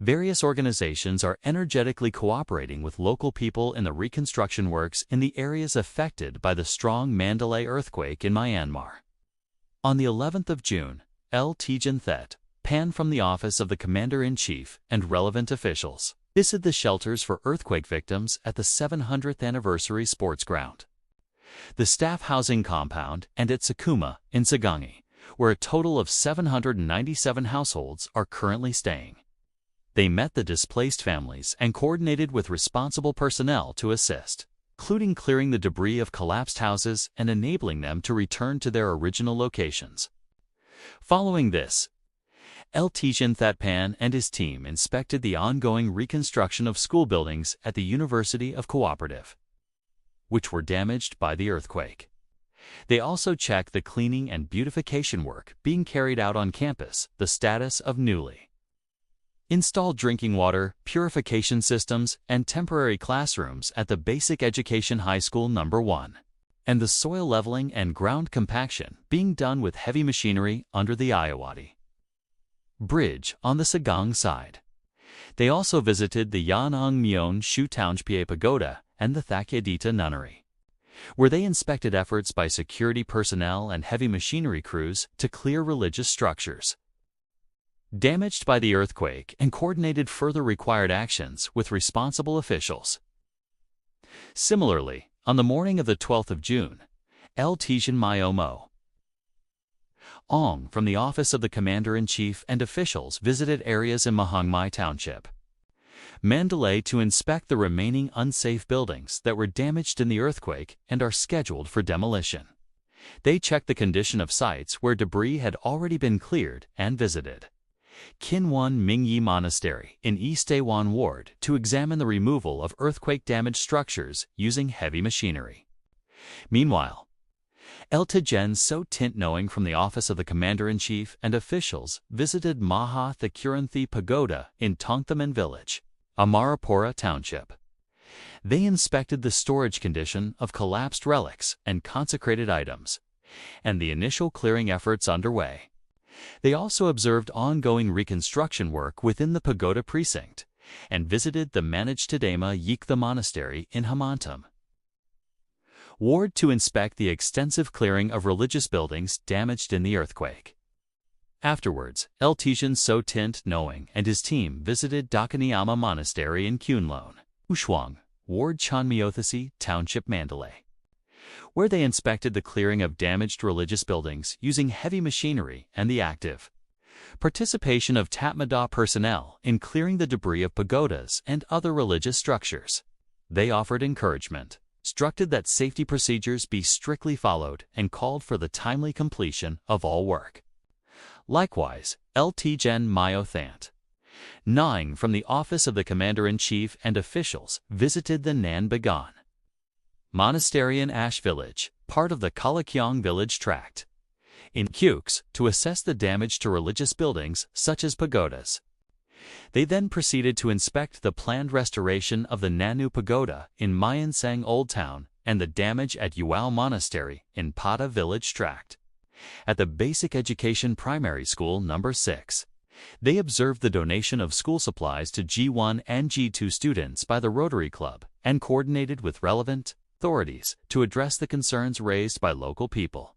Various organizations are energetically cooperating with local people in the reconstruction works in the areas affected by the strong Mandalay earthquake in Myanmar. On the 11th of June, L. Tijan Thet, Pan from the Office of the Commander-in-Chief and relevant officials, visited the shelters for earthquake victims at the 700th anniversary sports ground, the staff housing compound, and at Sakuma in Sagangi, where a total of 797 households are currently staying. They met the displaced families and coordinated with responsible personnel to assist, including clearing the debris of collapsed houses and enabling them to return to their original locations. Following this, L. Tijan Thatpan and his team inspected the ongoing reconstruction of school buildings at the University of Cooperative, which were damaged by the earthquake. They also checked the cleaning and beautification work being carried out on campus, the status of newly installed drinking water, purification systems, and temporary classrooms at the Basic Education High School No. 1, and the soil leveling and ground compaction being done with heavy machinery under the Ayawadi Bridge on the Sagang side. They also visited the Yanang Myeon Shu Township Pagoda and the Thakyadita Nunnery, where they inspected efforts by security personnel and heavy machinery crews to clear religious structures damaged by the earthquake and coordinated further required actions with responsible officials. Similarly, on the morning of the 12th of June, L. Tijan Myomo Ong from the Office of the Commander-in-Chief and officials visited areas in Mahangmai Township, Mandalay to inspect the remaining unsafe buildings that were damaged in the earthquake and are scheduled for demolition. They checked the condition of sites where debris had already been cleared and visited Kinwon Mingyi Monastery in East Awan Ward to examine the removal of earthquake-damaged structures using heavy machinery. Meanwhile, El Tijen So Tint Knowing from the Office of the Commander-in-Chief and officials visited Maha Thakuranthi Pagoda in Tongthaman Village, Amarapura Township. They inspected the storage condition of collapsed relics and consecrated items, and the initial clearing efforts underway. They also observed ongoing reconstruction work within the pagoda precinct and visited the managed Tadema Yiktha Monastery in Hamantam Ward to inspect the extensive clearing of religious buildings damaged in the earthquake. Afterwards, El Tijan So Tint Knowing and his team visited Dakaniyama Monastery in Kunlone, Ushwang, Ward Chanmyothasi Township, Mandalay, where they inspected the clearing of damaged religious buildings using heavy machinery and the active participation of Tatmadaw personnel in clearing the debris of pagodas and other religious structures. They offered encouragement, instructed that safety procedures be strictly followed, and called for the timely completion of all work. Likewise, L. Tijan Myothant Naing from the Office of the Commander-in-Chief and officials visited the Nan Bagan Monastery in Ash Village, part of the Kalakyong Village Tract, in Kukes, to assess the damage to religious buildings such as pagodas. They then proceeded to inspect the planned restoration of the Nanu Pagoda in Myansang Old Town and the damage at Yuao Monastery in Pada Village Tract. At the Basic Education Primary School No. 6, they observed the donation of school supplies to G1 and G2 students by the Rotary Club and coordinated with relevant authorities to address the concerns raised by local people.